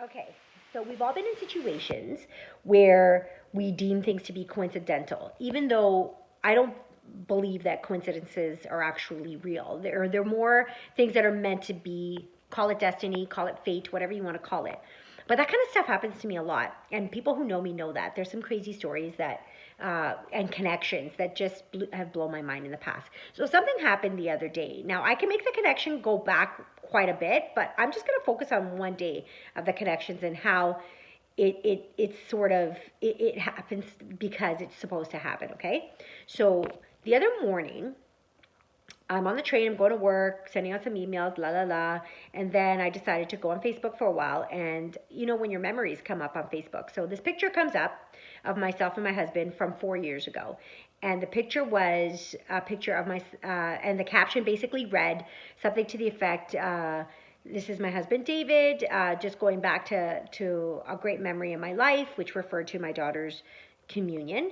Okay, so we've all been in situations where we deem things to be coincidental, even though I don't believe that coincidences are actually real. They're more things that are meant to be, call it destiny, call it fate, whatever you want to call it. But that kind of stuff happens to me a lot, and people who know me know that. There's some crazy stories that and connections that just have blown my mind in the past. So something happened the other day. Now I can make the connection go back quite a bit, but I'm just going to focus on one day of the connections and how it's sort of it happens because it's supposed to happen. Okay, so the other morning I'm on the train, I'm going to work, sending out some emails, la la la. And then I decided to go on Facebook for a while. And you know, when your memories come up on Facebook. So this picture comes up of myself and my husband from 4 years ago. And the picture was a picture of and the caption basically read something to the effect, this is my husband David, just going back to a great memory in my life, which referred to my daughter's communion.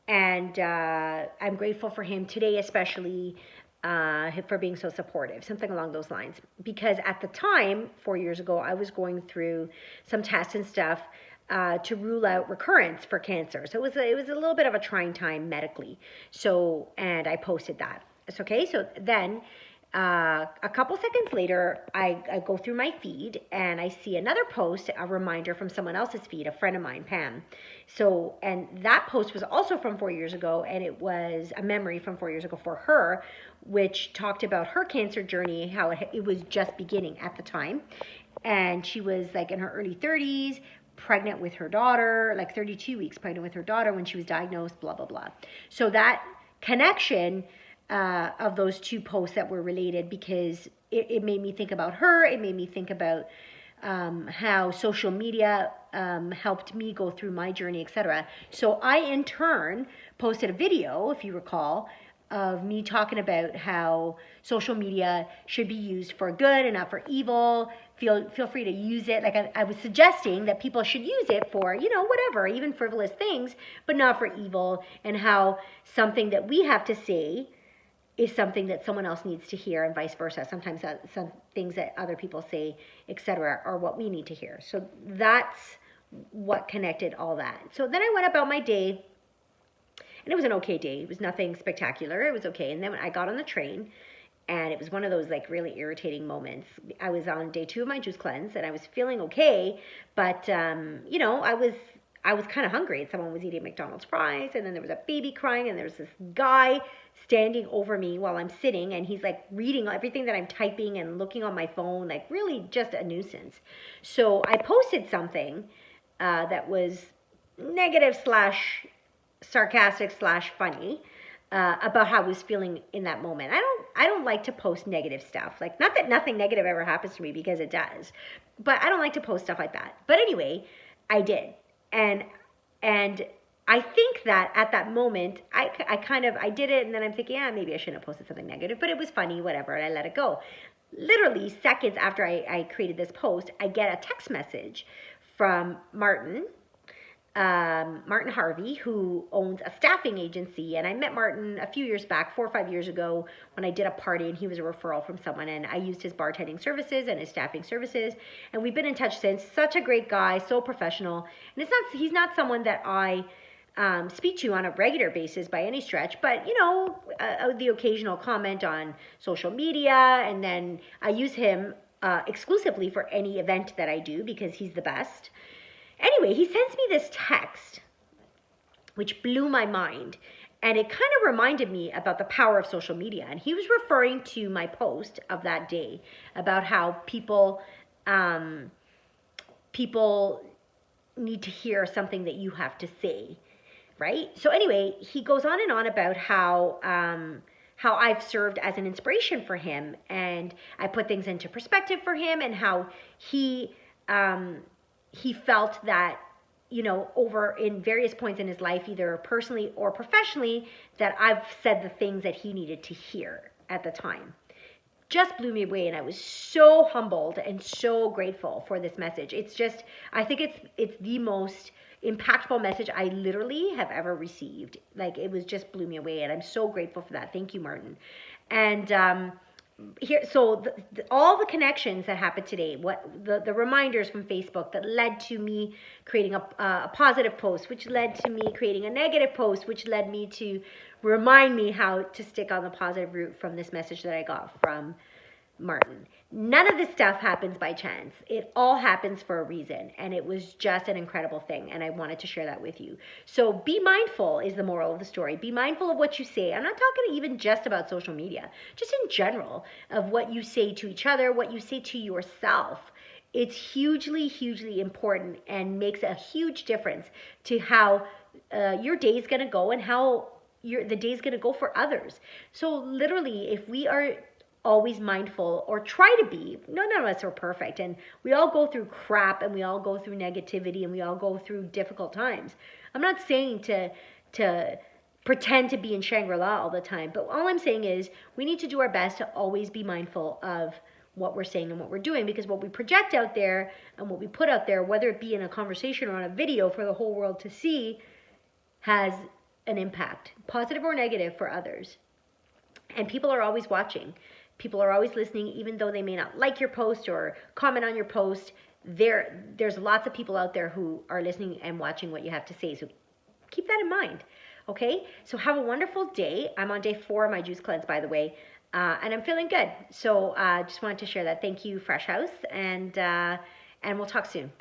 And I'm grateful for him today, especially for being so supportive, something along those lines. Because at the time, 4 years ago, I was going through some tests and stuff to rule out recurrence for cancer. So it was a little bit of a trying time medically. So, and I posted that. It's okay. So then a couple seconds later, I go through my feed and I see another post, a reminder from someone else's feed, a friend of mine, Pam. So, and that post was also from 4 years ago, and it was a memory from 4 years ago for her, which talked about her cancer journey, how it was just beginning at the time. And she was like in her early 30s, pregnant with her daughter, like 32 weeks pregnant with her daughter when she was diagnosed, blah, blah, blah. So that connection of those two posts that were related, because it made me think about her. It made me think about how social media helped me go through my journey, etc. So I, in turn, posted a video, if you recall, of me talking about how social media should be used for good and not for evil. Feel free to use it. Like I was suggesting that people should use it for, you know, whatever, even frivolous things, but not for evil, and how something that we have to say is something that someone else needs to hear, and vice versa. Sometimes some things that other people say, etc., are what we need to hear. So that's what connected all that. So then I went about my day, and it was an okay day. It was nothing spectacular. It was okay. And then when I got on the train, and it was one of those like really irritating moments. I was on day 2 of my juice cleanse, and I was feeling okay, but you know, I was kind of hungry, and someone was eating McDonald's fries, and then there was a baby crying, and there was this guy standing over me while I'm sitting, and he's like reading everything that I'm typing and looking on my phone, like really just a nuisance. So I posted something that was negative slash sarcastic slash funny about how I was feeling in that moment. I don't like to post negative stuff. Like, not that nothing negative ever happens to me, because it does, but I don't like to post stuff like that. But anyway, I did. And I think that at that moment, I did it, and then I'm thinking, yeah, maybe I shouldn't have posted something negative, but it was funny, whatever, and I let it go. Literally seconds after I created this post, I get a text message from Martin Harvey, who owns a staffing agency. And I met Martin a few years back, 4 or 5 years ago, when I did a party, and he was a referral from someone, and I used his bartending services and his staffing services, and we've been in touch since. Such a great guy, so professional. And he's not someone that I speak to on a regular basis by any stretch, but you know, the occasional comment on social media, and then I use him exclusively for any event that I do, because he's the best. Anyway, he sends me this text, which blew my mind. And it kind of reminded me about the power of social media. And he was referring to my post of that day about how people need to hear something that you have to say, right? So anyway, he goes on and on about how I've served as an inspiration for him, and I put things into perspective for him, and how he felt that, you know, over in various points in his life, either personally or professionally, that I've said the things that he needed to hear at the time. Just blew me away, and I was so humbled and so grateful for this message. It's just, I think it's the most impactful message I literally have ever received. Like, it was just blew me away, and I'm so grateful for that. Thank you, Martin. And here, so all the connections that happened today, what the reminders from Facebook that led to me creating a positive post, which led to me creating a negative post, which led me to remind me how to stick on the positive route from this message that I got from Martin. None of this stuff happens by chance. It all happens for a reason. And it was just an incredible thing. And I wanted to share that with you. So be mindful is the moral of the story. Be mindful of what you say. I'm not talking even just about social media, just in general, of what you say to each other, what you say to yourself. It's hugely, hugely important and makes a huge difference to how your day is going to go and how the day is going to go for others. So literally, if we are always mindful or try to be, none of us are perfect, and we all go through crap and we all go through negativity and we all go through difficult times. I'm not saying to pretend to be in Shangri-La all the time, but all I'm saying is we need to do our best to always be mindful of what we're saying and what we're doing, because what we project out there and what we put out there, whether it be in a conversation or on a video for the whole world to see, has an impact, positive or negative, for others. And people are always watching. People are always listening, even though they may not like your post or comment on your post. There's lots of people out there who are listening and watching what you have to say. So keep that in mind. Okay? So have a wonderful day. I'm on day 4 of my juice cleanse, by the way. And I'm feeling good. So just wanted to share that. Thank you, Fresh House. And we'll talk soon.